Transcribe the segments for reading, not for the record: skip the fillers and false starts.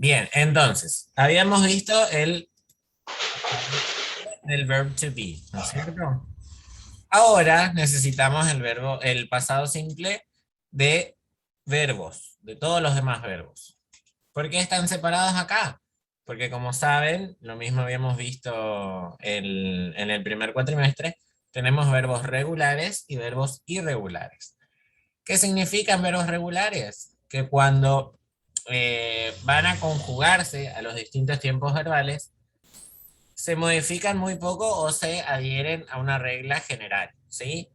Bien, entonces, habíamos visto el del verb to be, ¿no es cierto? Ahora necesitamos el pasado simple de verbos, de todos los demás verbos. ¿Por qué están separados acá? Porque como saben, lo mismo habíamos visto en el primer cuatrimestre, tenemos verbos regulares y verbos irregulares. ¿Qué significan verbos regulares? Que cuando van a conjugarse a los distintos tiempos verbales, se modifican muy poco o se adhieren a una regla general, ¿sí?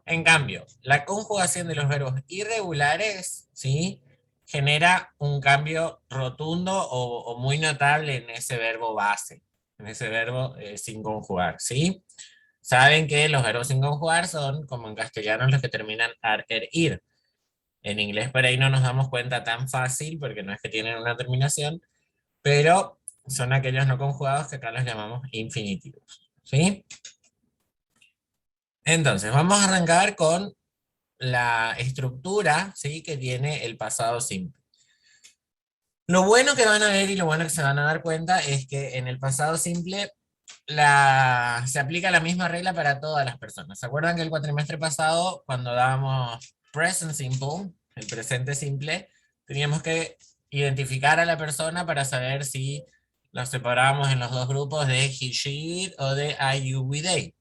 En cambio, la conjugación de los verbos irregulares, ¿sí? Genera un cambio rotundo o muy notable en ese verbo base, en ese verbo sin conjugar, ¿sí? Saben que los verbos sin conjugar son, como en castellano, los que terminan ar, er, ir. En inglés por ahí no nos damos cuenta tan fácil porque no es que tienen una terminación, pero son aquellos no conjugados que acá los llamamos infinitivos, ¿sí? Entonces, vamos a arrancar con la estructura, ¿sí? Que tiene el pasado simple. Lo bueno que van a ver y lo bueno que se van a dar cuenta es que en el pasado simple se aplica la misma regla para todas las personas. ¿Se acuerdan que el cuatrimestre pasado, cuando dábamos present simple, el presente simple, teníamos que identificar a la persona para saber si los separábamos en los dos grupos de he, she, it o de I, you, we, they?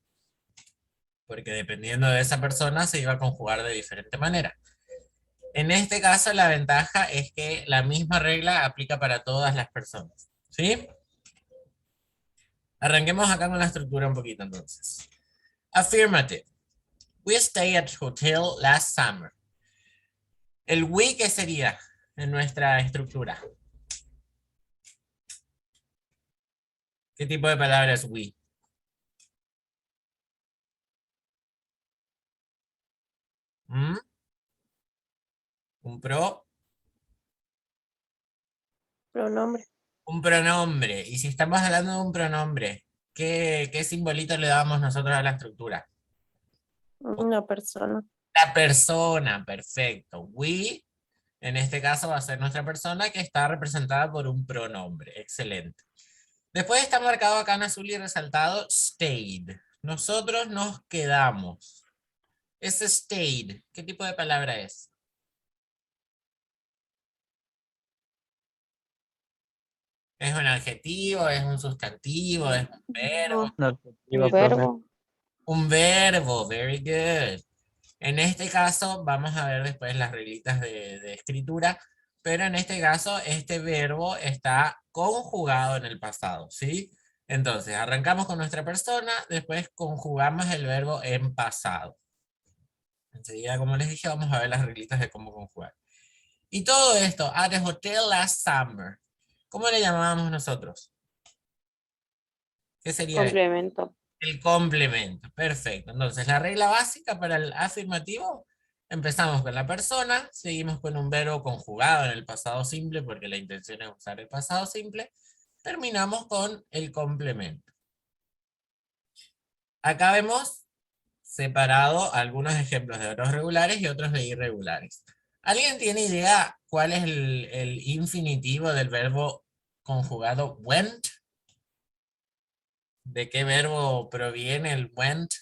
Porque dependiendo de esa persona se iba a conjugar de diferente manera. En este caso, la ventaja es que la misma regla aplica para todas las personas. ¿Sí? Arranquemos acá con la estructura un poquito entonces. Affirmative. We stayed at hotel last summer. El we, ¿qué sería en nuestra estructura? ¿Qué tipo de palabra es we? ¿Mm? Un Pronombre. un pronombre. Y si estamos hablando de un pronombre, ¿qué simbolito le damos nosotros a la estructura? Una persona. La persona, perfecto. We, en este caso, va a ser nuestra persona que está representada por un pronombre. Excelente. Después está marcado acá en azul y resaltado stayed. Nosotros nos quedamos. Ese stayed, ¿qué tipo de palabra es? ¿Es un adjetivo? ¿Es un sustantivo? ¿Es un verbo? Un Un adjetivo, profe. verbo. Un verbo, very good. En este caso, vamos a ver después las reglitas de escritura, pero en este caso, este verbo está conjugado en el pasado, ¿sí? Entonces, arrancamos con nuestra persona, después conjugamos el verbo en pasado. Enseguida, como les dije, vamos a ver las reglitas de cómo conjugar. Y todo esto, at the hotel last summer. ¿Cómo le llamábamos nosotros? ¿Qué sería esto? Complemento. El complemento, perfecto. Entonces, la regla básica para el afirmativo, empezamos con la persona, seguimos con un verbo conjugado en el pasado simple, porque la intención es usar el pasado simple, terminamos con el complemento. Acá vemos separado algunos ejemplos de verbos regulares y otros de irregulares. ¿Alguien tiene idea cuál es el infinitivo del verbo conjugado went? ¿De qué verbo proviene el went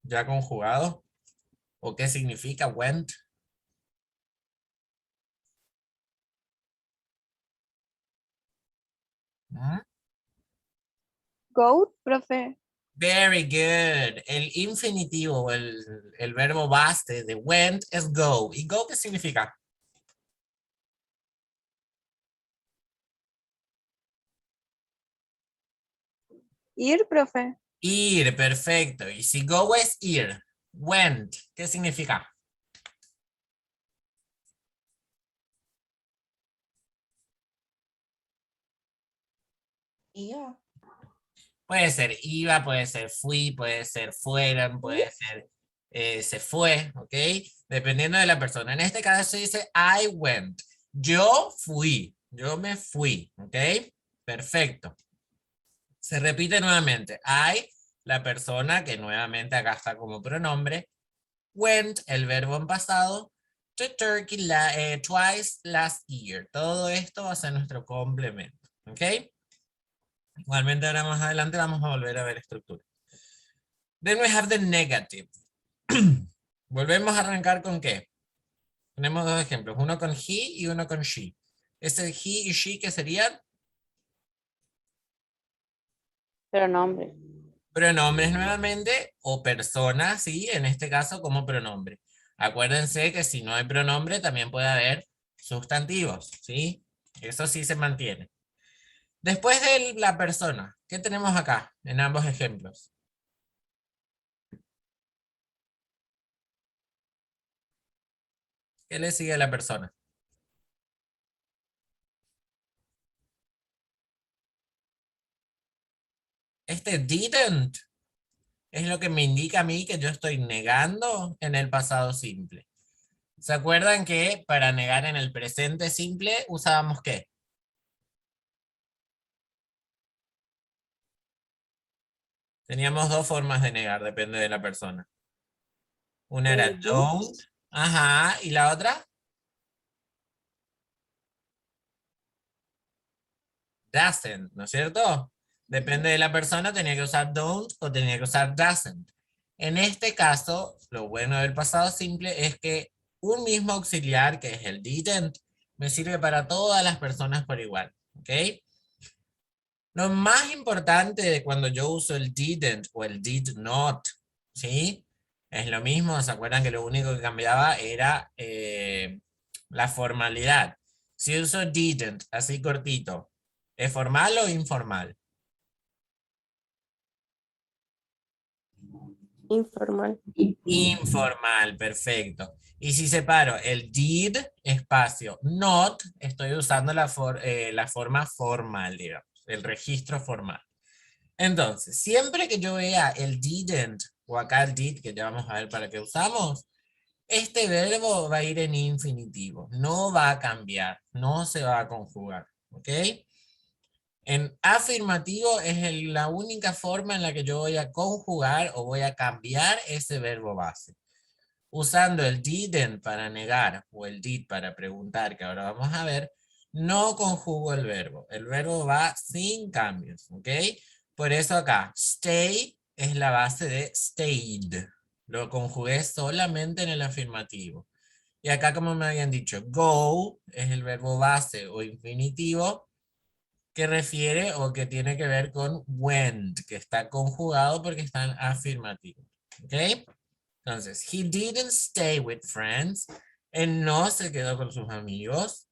ya conjugado? ¿O qué significa went? ¿Mm? Go, profe. Very good. El infinitivo o el verbo base de went es go. ¿Y go qué significa? Ir, profe. Ir, perfecto. Y si go es ir, went, ¿qué significa? Iba. Puede ser iba, puede ser fui, puede ser fueron, Ir. puede ser se fue, ¿ok? Dependiendo de la persona. En este caso dice I went. Yo fui, yo me fui, ¿ok? Perfecto. Se repite nuevamente. I, la persona, que nuevamente acá está como pronombre. Went, el verbo en pasado. to Turkey twice last year. Todo esto va a ser nuestro complemento. ¿Ok? Igualmente ahora más adelante vamos a volver a ver estructura. Then we have the negative. Volvemos a arrancar con ¿qué? Tenemos dos ejemplos, uno con he y uno con she. Ese he y she, ¿qué serían? Pronombre. Pronombres nuevamente o personas, ¿sí? En este caso como pronombre. Acuérdense que si no hay pronombre también puede haber sustantivos, ¿sí? Eso sí se mantiene. Después de la persona, ¿qué tenemos acá en ambos ejemplos? ¿Qué le sigue a la persona? Este didn't es lo que me indica a mí que yo estoy negando en el pasado simple. ¿Se acuerdan que para negar en el presente simple usábamos qué? Teníamos dos formas de negar, depende de la persona. Una era don't, ajá, y la otra, doesn't, ¿no es cierto? Depende de la persona, tenía que usar don't o tenía que usar doesn't. En este caso, lo bueno del pasado simple es que un mismo auxiliar, que es el didn't, me sirve para todas las personas por igual, ¿ok? Lo más importante de cuando yo uso el didn't o el did not, ¿sí? Es lo mismo, ¿se acuerdan que lo único que cambiaba era la formalidad? Si uso didn't, así cortito, ¿es formal o informal? Informal. Informal, perfecto. Y si separo el did, espacio, not, estoy usando la forma formal, digamos, el registro formal. Entonces, siempre que yo vea el didn't o acá el did, que ya vamos a ver para qué usamos, este verbo va a ir en infinitivo, no va a cambiar, no se va a conjugar, ¿ok? En afirmativo es la única forma en la que yo voy a conjugar o voy a cambiar ese verbo base. Usando el didn't para negar o el did para preguntar, que ahora vamos a ver, no conjugo el verbo. El verbo va sin cambios, ¿ok? Por eso acá, stay es la base de stayed. Lo conjugué solamente en el afirmativo. Y acá, como me habían dicho, go es el verbo base o infinitivo que refiere o que tiene que ver con went, que está conjugado porque está en afirmativo. ¿Ok? Entonces, he didn't stay with friends. Él no se quedó con sus amigos.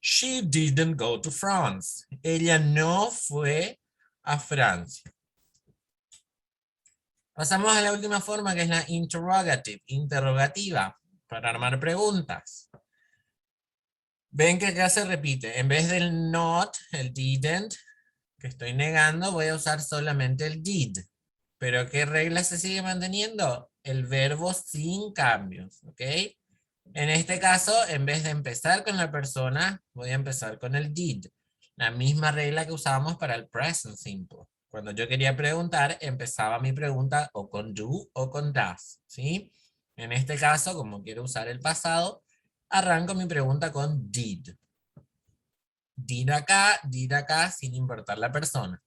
She didn't go to France. Ella no fue a Francia. Pasamos a la última forma, que es la interrogative, interrogativa, para armar preguntas. Ven que acá se repite. En vez del not, el didn't, que estoy negando, voy a usar solamente el did. ¿Pero qué regla se sigue manteniendo? El verbo sin cambios, ¿ok? En este caso, en vez de empezar con la persona, voy a empezar con el did. La misma regla que usábamos para el present simple. Cuando yo quería preguntar, empezaba mi pregunta o con do o con does, ¿sí? En este caso, como quiero usar el pasado, arranco mi pregunta con did. Did acá, sin importar la persona.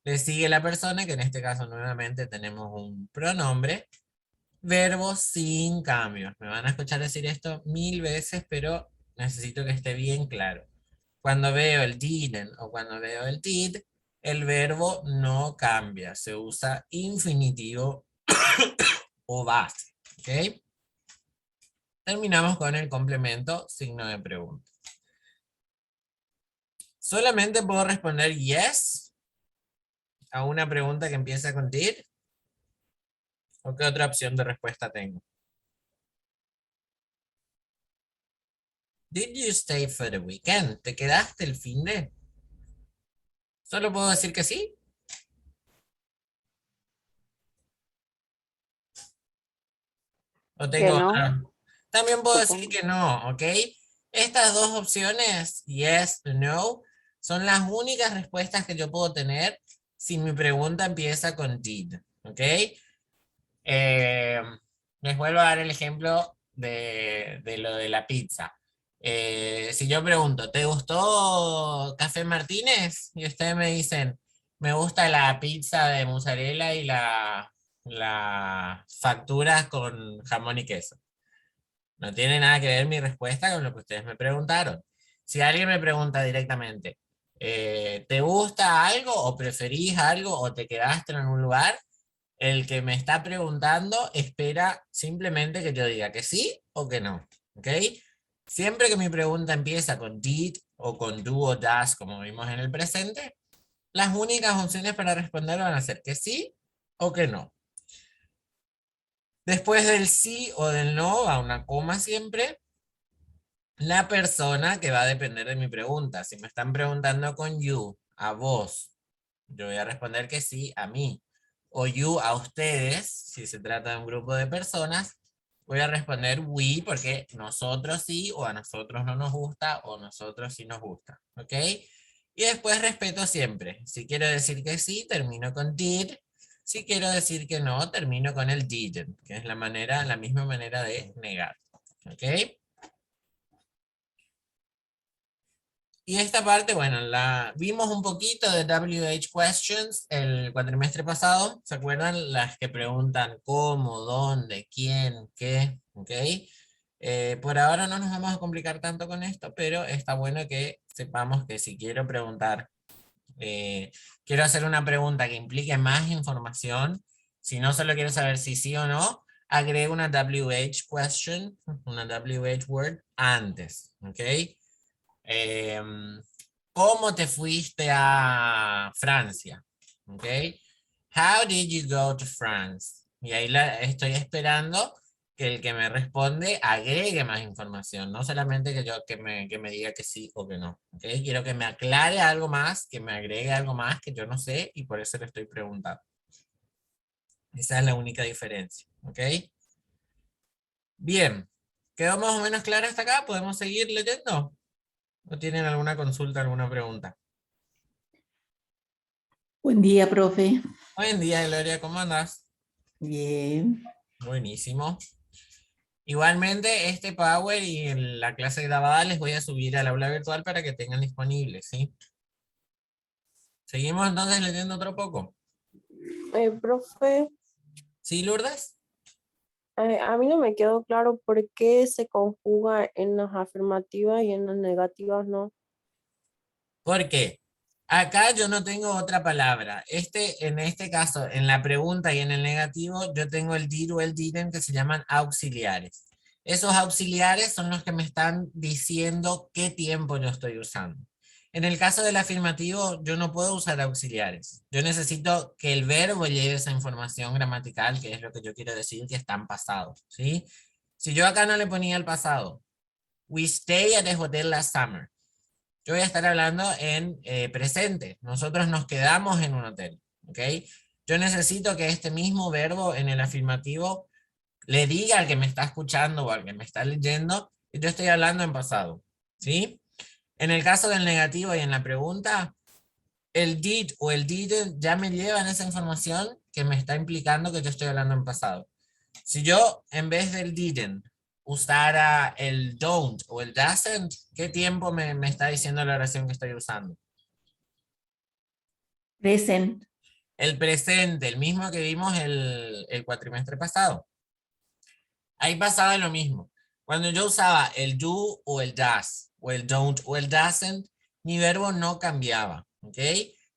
Le sigue la persona, que en este caso nuevamente tenemos un pronombre. Verbo sin cambios. Me van a escuchar decir esto 1000 veces, pero necesito que esté bien claro. Cuando veo el didn't o cuando veo el did, el verbo no cambia. Se usa infinitivo o base. ¿Ok? Terminamos con el complemento signo de pregunta. Solamente puedo responder yes a una pregunta que empieza con did. ¿O qué otra opción de respuesta tengo? Did you stay for the weekend? ¿Te quedaste el fin de? ¿Solo puedo decir que sí? ¿O Que tengo no. otra? También puedo decir Supongo. que no, ¿ok? Estas dos opciones, yes o no, son las únicas respuestas que yo puedo tener si mi pregunta empieza con did, ¿ok? Eh, Les vuelvo a dar el ejemplo de lo de la pizza. Si yo pregunto, ¿te gustó Café Martínez? Y ustedes me dicen, me gusta la pizza de mozzarella y la factura con jamón y queso. No tiene nada que ver mi respuesta con lo que ustedes me preguntaron. Si alguien me pregunta directamente, ¿te gusta algo o preferís algo o te quedaste en un lugar? El que me está preguntando espera simplemente que yo diga que sí o que no. ¿Ok? Siempre que mi pregunta empieza con did o con do o does, como vimos en el presente, las únicas opciones para responder van a ser que sí o que no. Después del sí o del no va una coma siempre. La persona que va a depender de mi pregunta. Si me están preguntando con you, a vos, yo voy a responder que sí, a mí. O you, a ustedes, si se trata de un grupo de personas, voy a responder we porque nosotros sí, o a nosotros no nos gusta, o nosotros sí nos gusta. ¿Ok? Y después respeto siempre. Si quiero decir que sí, termino con did. Si quiero decir que no, termino con el didn't, que es la misma manera de negar. ¿Ok? Y esta parte, bueno, la vimos un poquito de WH Questions el cuatrimestre pasado. ¿Se acuerdan? Las que preguntan cómo, dónde, quién, qué, ¿ok? Por ahora no nos vamos a complicar tanto con esto, pero está bueno que sepamos que si quiero preguntar, eh, quiero hacer una pregunta que implique más información, si no solo quiero saber si sí o no, agrego una WH question, una WH word antes, ¿ok? Em, ¿Cómo te fuiste a Francia? ¿Ok? How did you go to France? Y ahí estoy esperando que el que me responde agregue más información, no solamente que me diga que sí o que no. ¿Ok? Quiero que me aclare algo más, que me agregue algo más que yo no sé y por eso le estoy preguntando. Esa es la única diferencia. ¿Ok? Bien. ¿Quedó más o menos claro hasta acá? ¿Podemos seguir leyendo? ¿O tienen alguna consulta, alguna pregunta? Buen día, profe. Buen día, Gloria, ¿cómo andas? Bien. Buenísimo. Igualmente, este Power y la clase grabada les voy a subir al aula virtual para que tengan disponible, ¿sí? Seguimos entonces leyendo otro poco. Profe, ¿Sí, Lourdes? a mí no me quedó claro por qué se conjuga en las afirmativas y en las negativas, ¿no? ¿Por qué? Acá yo no tengo otra palabra. En este caso, en la pregunta y en el negativo, yo tengo el did o el didn't que se llaman auxiliares. Esos auxiliares son los que me están diciendo qué tiempo yo estoy usando. En el caso del afirmativo, yo no puedo usar auxiliares. Yo necesito que el verbo lleve esa información gramatical, que es lo que yo quiero decir que está en pasado, ¿sí? Si yo acá no le ponía el pasado, we stay at the hotel last summer. Yo voy a estar hablando en presente. Nosotros nos quedamos en un hotel, ¿ok? Yo necesito que este mismo verbo en el afirmativo le diga al que me está escuchando o al que me está leyendo que yo estoy hablando en pasado, ¿sí? En el caso del negativo y en la pregunta, el did o el didn't ya me llevan esa información que me está implicando que yo estoy hablando en pasado. Si yo en vez del didn't usara el don't o el doesn't, ¿qué tiempo me está diciendo la oración que estoy usando? Present. El presente, el mismo que vimos el cuatrimestre pasado. Ahí pasaba lo mismo. Cuando yo usaba el do o el does, o el don't o el doesn't, mi verbo no cambiaba, ¿ok?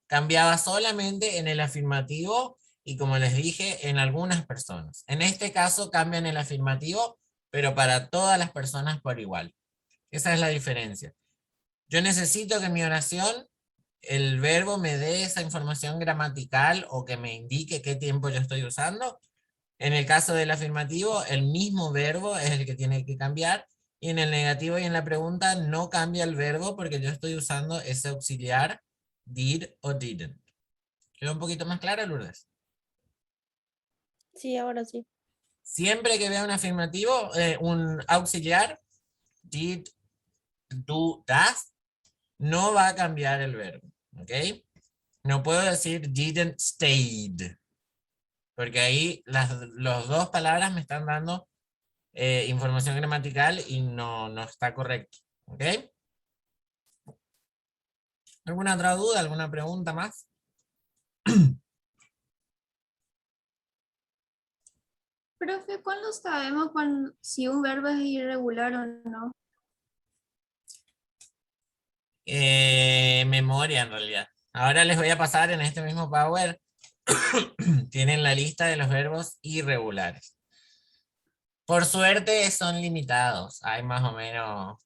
Cambiaba solamente en el afirmativo y como les dije, en algunas personas. En este caso cambia en el afirmativo, pero para todas las personas por igual. Esa es la diferencia. Yo necesito que en mi oración el verbo me dé esa información gramatical o que me indique qué tiempo yo estoy usando. En el caso del afirmativo, el mismo verbo es el que tiene que cambiar. Y en el negativo y en la pregunta no cambia el verbo porque yo estoy usando ese auxiliar did o didn't. ¿Quedó un poquito más claro, Lourdes? Sí, ahora sí. Siempre que vea un afirmativo, un auxiliar, did, do, does, no va a cambiar el verbo. ¿Ok? No puedo decir didn't stayed, porque ahí las dos palabras me están dando información gramatical y no está correcto. ¿Ok? ¿Alguna otra duda? ¿Alguna pregunta más? Profe, ¿cuándo sabemos si un verbo es irregular o no? Memoria en realidad. Ahora les voy a pasar en este mismo Power. Tienen la lista de los verbos irregulares. Por suerte son limitados. Hay más o menos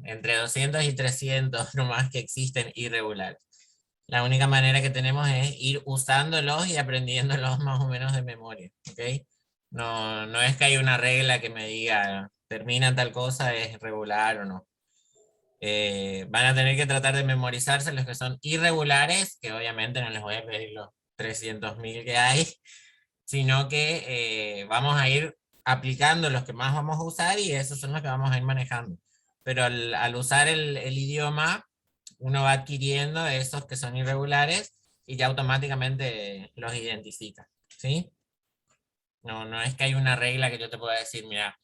entre 200 y 300 nomás que existen irregulares. La única manera que tenemos es ir usándolos y aprendiéndolos más o menos de memoria. ¿Ok? No es que hay una regla que me diga termina tal cosa, es regular o no. Van a tener que tratar de memorizarse los que son irregulares, que obviamente no les voy a pedir los 300.000 que hay, sino que vamos a ir aplicando los que más vamos a usar y esos son los que vamos a ir manejando. Pero al usar el idioma, uno va adquiriendo esos que son irregulares y ya automáticamente los identifica. ¿Sí? No es que hay una regla que yo te pueda decir, mira,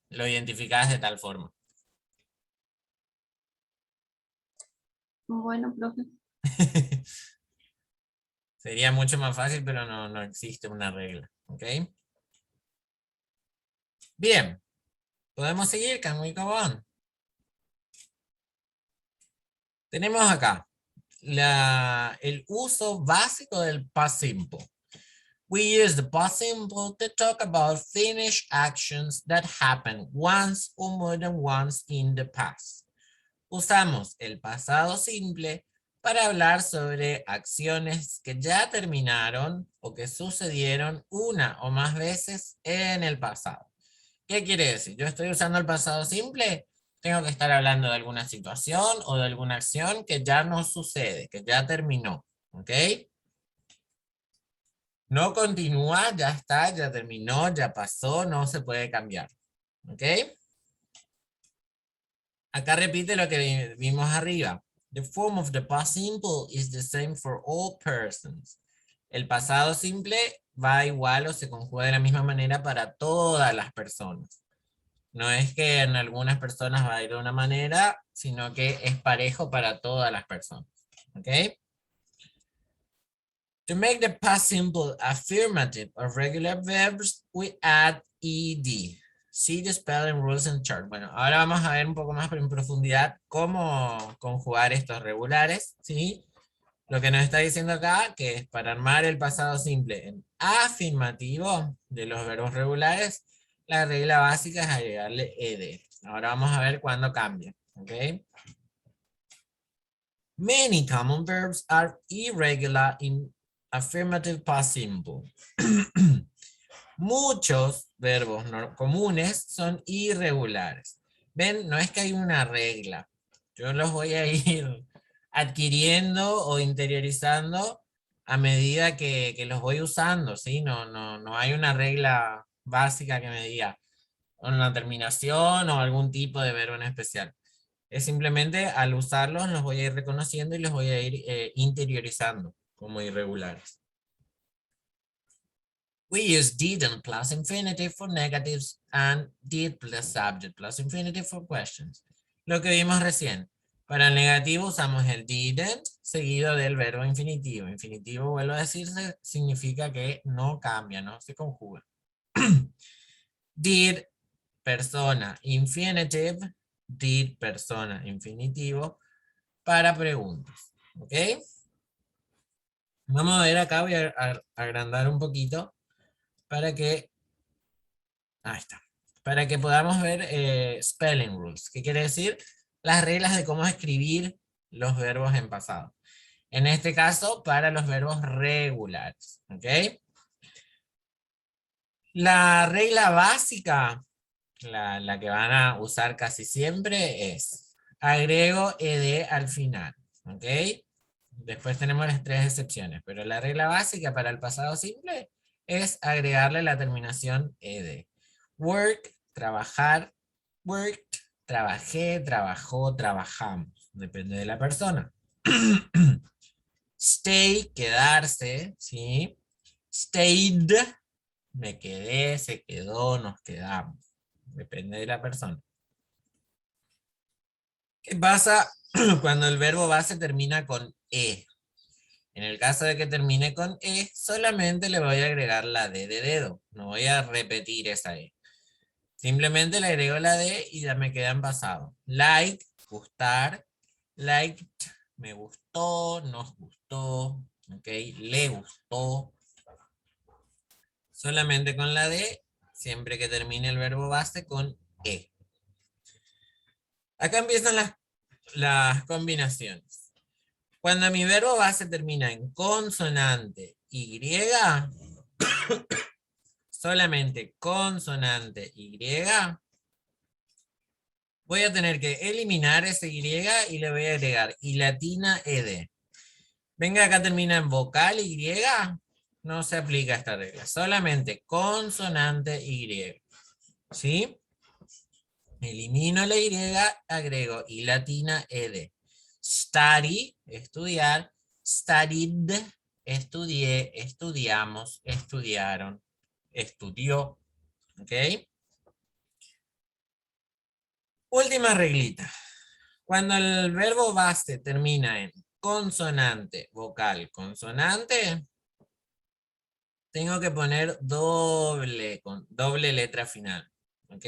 lo identificás de tal forma. Bueno, profe. Sería mucho más fácil, pero no existe una regla. ¿Ok? Bien. Podemos seguir, can we go on? Tenemos acá el uso básico del past simple. We use the past simple to talk about finished actions that happen once or more than once in the past. Usamos el pasado simple para hablar sobre acciones que ya terminaron o que sucedieron una o más veces en el pasado. ¿Qué quiere decir? Yo estoy usando el pasado simple, tengo que estar hablando de alguna situación o de alguna acción que ya no sucede, que ya terminó. ¿Ok? No continúa, ya está, ya terminó, ya pasó, no se puede cambiar. ¿Ok? Acá repite lo que vimos arriba. The form of the past simple is the same for all persons. El pasado simple va igual o se conjuga de la misma manera para todas las personas. No es que en algunas personas va a ir de una manera, sino que es parejo para todas las personas. ¿Ok? To make the past simple affirmative of regular verbs, we add ed. See the spelling rules and chart. Bueno, ahora vamos a ver un poco más en profundidad cómo conjugar estos regulares, ¿sí? Lo que nos está diciendo acá, que es para armar el pasado simple en afirmativo de los verbos regulares, la regla básica es agregarle ed. Ahora vamos a ver cuándo cambia, ¿ok? Many common verbs are irregular in affirmative past simple. Muchos verbos comunes son irregulares. ¿Ven? No es que hay una regla. Yo los voy a ir adquiriendo o interiorizando a medida que los voy usando, ¿sí? No hay una regla básica que me diga una terminación o algún tipo de verbo en especial. Es simplemente al usarlos los voy a ir reconociendo y los voy a ir interiorizando como irregulares. We use didn't plus infinitive for negatives and did plus subject plus infinitive for questions. Lo que vimos recién. Para el negativo usamos el didn't seguido del verbo infinitivo. Infinitivo, vuelvo a decirse, significa que no cambia, no se conjuga. Did, persona, infinitive, did, persona, infinitivo, para preguntas. ¿Ok? Vamos a ver acá, voy a agrandar un poquito para que, ahí está, para que podamos ver spelling rules. ¿Qué quiere decir? Las reglas de cómo escribir los verbos en pasado. En este caso, para los verbos regulares. ¿Ok? La regla básica, la que van a usar casi siempre es, agrego ed al final. ¿Ok? Después tenemos las tres excepciones, pero la regla básica para el pasado simple es agregarle la terminación ed. Work, trabajar, worked, trabajé, trabajó, trabajamos. Depende de la persona. Stay, quedarse, ¿sí? Stayed, me quedé, se quedó, nos quedamos. Depende de la persona. ¿Qué pasa cuando el verbo base termina con E? En el caso de que termine con E, solamente le voy a agregar la D de dedo. No voy a repetir esa E. Simplemente le agrego la D y ya me queda en pasado. Like, gustar. Liked, me gustó, nos gustó. Ok, le gustó. Solamente con la D, siempre que termine el verbo base con E. Acá empiezan las combinaciones. Cuando mi verbo base termina en consonante Y, solamente consonante Y, voy a tener que eliminar ese Y y le voy a agregar I latina ed. Venga, acá termina en vocal Y, no se aplica esta regla, solamente consonante Y. ¿Sí? Elimino la Y, agrego I latina ed. Study, estudiar. Studied, estudié, estudiamos, estudiaron, estudió. ¿Ok? Última reglita. Cuando el verbo base termina en consonante, vocal, consonante, tengo que poner doble letra final. ¿Ok?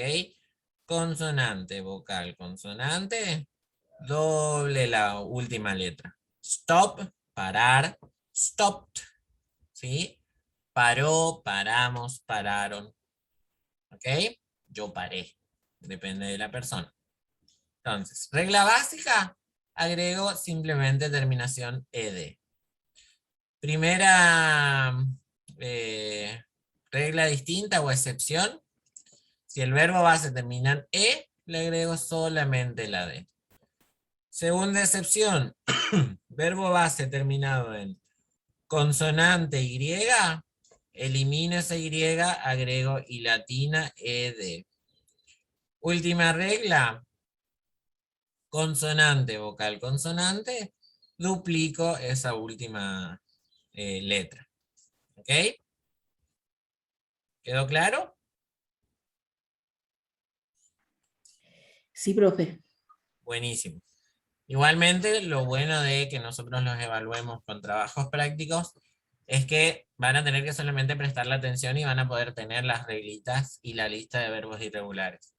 Consonante, vocal, consonante, doble la última letra. Stop, parar, stopped. ¿Sí? Paró, paramos, pararon. ¿Ok? Yo paré. Depende de la persona. Entonces, regla básica, agrego simplemente terminación ed. Primera regla distinta o excepción. Si el verbo base termina en e, le agrego solamente la d. Segunda excepción, verbo base terminado en consonante y, elimino esa y, agrego I latina ed. Última regla, consonante, vocal, consonante, duplico esa última letra. ¿Ok? ¿Quedó claro? Sí, profe. Buenísimo. Igualmente, lo bueno de que nosotros los evaluemos con trabajos prácticos es que van a tener que solamente prestarle atención y van a poder tener las reglitas y la lista de verbos irregulares.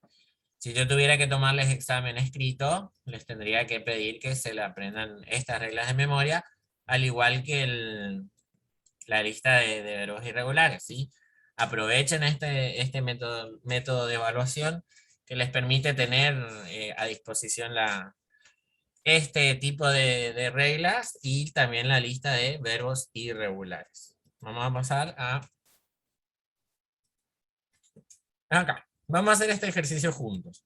Si yo tuviera que tomarles examen escrito, les tendría que pedir que se le aprendan estas reglas de memoria, al igual que la lista de verbos irregulares, ¿sí? Aprovechen este método de evaluación que les permite tener a disposición este tipo de reglas y también la lista de verbos irregulares. Vamos a pasar a acá. Vamos a hacer este ejercicio juntos.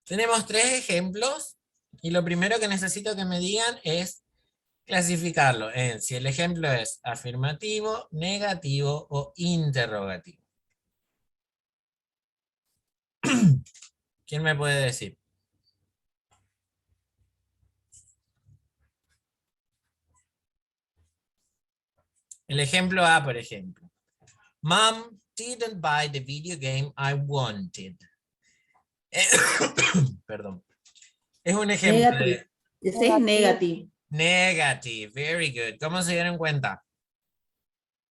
Tenemos 3 ejemplos y lo primero que necesito que me digan es clasificarlo en si el ejemplo es afirmativo, negativo o interrogativo. ¿Quién me puede decir? El ejemplo A, por ejemplo. Mom didn't buy the video game I wanted. Perdón. Es un ejemplo Negative. de Ese es negative. negative. Very good. ¿Cómo se dieron cuenta?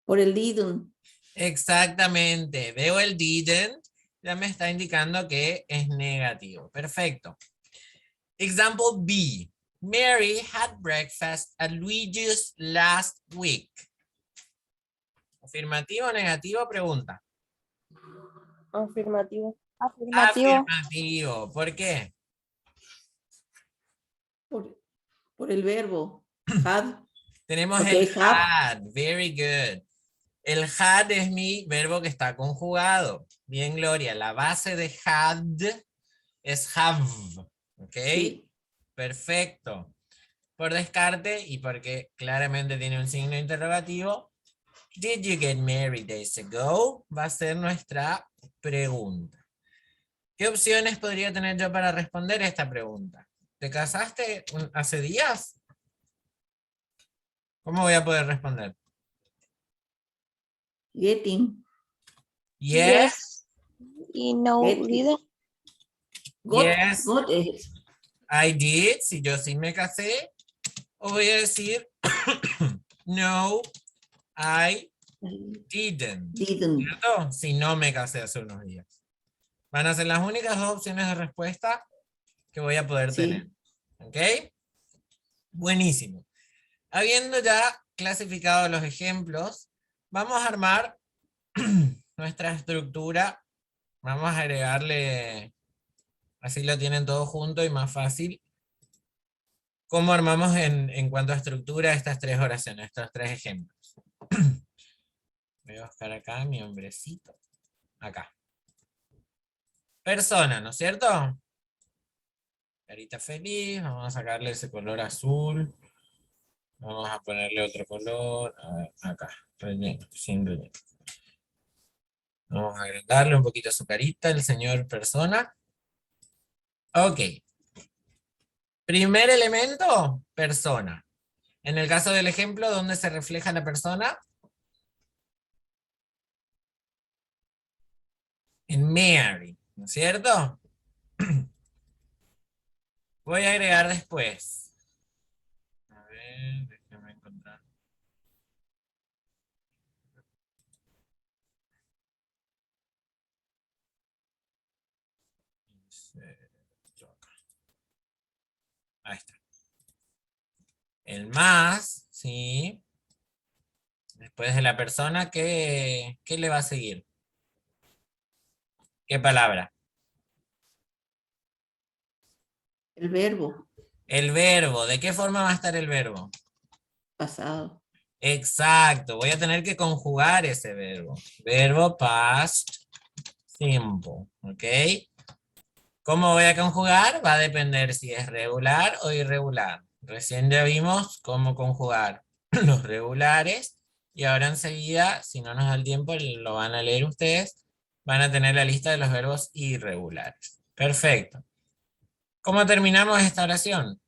Por el didn't. Exactamente. Veo el didn't. Ya me está indicando que es negativo. Perfecto. Example B. Mary had breakfast at Luigi's last week. ¿Afirmativo o negativo? Pregunta. Afirmativo. Afirmativo. Afirmativo. ¿Por qué? Por el verbo. Had. Tenemos Okay, el had. Very good. El had es mi verbo que está conjugado. Bien, Gloria. La base de had es have. ¿Ok? Sí. Perfecto. Por descarte y porque claramente tiene un signo interrogativo, did you get married days ago? Va a ser nuestra pregunta. ¿Qué opciones podría tener yo para responder esta pregunta? ¿Te casaste hace días? ¿Cómo voy a poder responder? Getting. Yes, Y no Getting. did. Got. Yes. Got es. I did. Si yo sí me casé. O voy a decir, no, I didn't. Didn't. ¿Cierto? Si no me casé hace unos días. Van a ser las únicas dos opciones de respuesta que voy a poder tener. Sí. ¿Ok? Buenísimo. Habiendo ya clasificado los ejemplos, vamos a armar nuestra estructura. Vamos a agregarle, así lo tienen todo junto y más fácil. ¿Cómo armamos en cuanto a estructura estas tres oraciones, estos tres ejemplos? Voy a buscar acá mi hombrecito. Acá. Persona, ¿no es cierto? Carita feliz. Vamos a sacarle ese color azul. Vamos a ponerle otro color. A ver, acá. Relleno, sin relleno. Vamos a agregarle un poquito su carita, el señor persona. Ok. Primer elemento, persona. En el caso del ejemplo, ¿dónde se refleja la persona? En Mary, ¿no es cierto? Voy a agregar después. A ver, déjame encontrar. Ahí está. El más, ¿sí? Después de la persona, ¿qué le va a seguir? ¿Qué palabra? El verbo. El verbo. ¿De qué forma va a estar el verbo? Pasado. Exacto. Voy a tener que conjugar ese verbo. Verbo past simple. ¿Ok? ¿Cómo voy a conjugar? Va a depender si es regular o irregular. Recién ya vimos cómo conjugar los regulares y ahora enseguida, si no nos da el tiempo, lo van a leer ustedes, van a tener la lista de los verbos irregulares. Perfecto. ¿Cómo terminamos esta oración?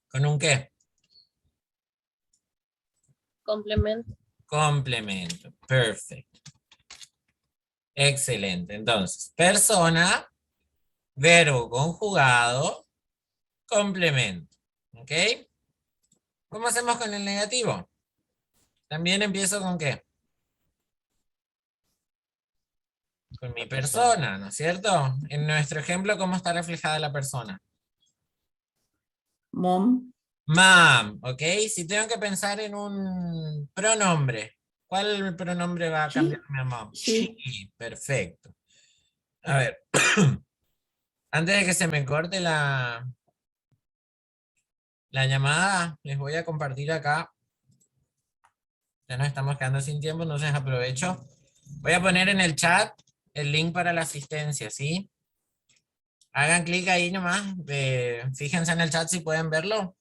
¿Con un qué? Complemento. Complemento. Perfecto. Excelente. Entonces, persona, verbo conjugado, complemento. ¿Ok? ¿Cómo hacemos con el negativo? También empiezo con ¿qué? Con mi persona, ¿no es cierto? En nuestro ejemplo, ¿cómo está reflejada la persona? Mom. Mom, ¿ok? Si tengo que pensar en un pronombre, ¿cuál pronombre va a She. cambiarme a mom? She. She, perfecto. A ver, antes de que se me corte la llamada, les voy a compartir acá. Ya nos estamos quedando sin tiempo, entonces aprovecho. Voy a poner en el chat el link para la asistencia, ¿sí? Hagan clic ahí nomás, fíjense en el chat si pueden verlo.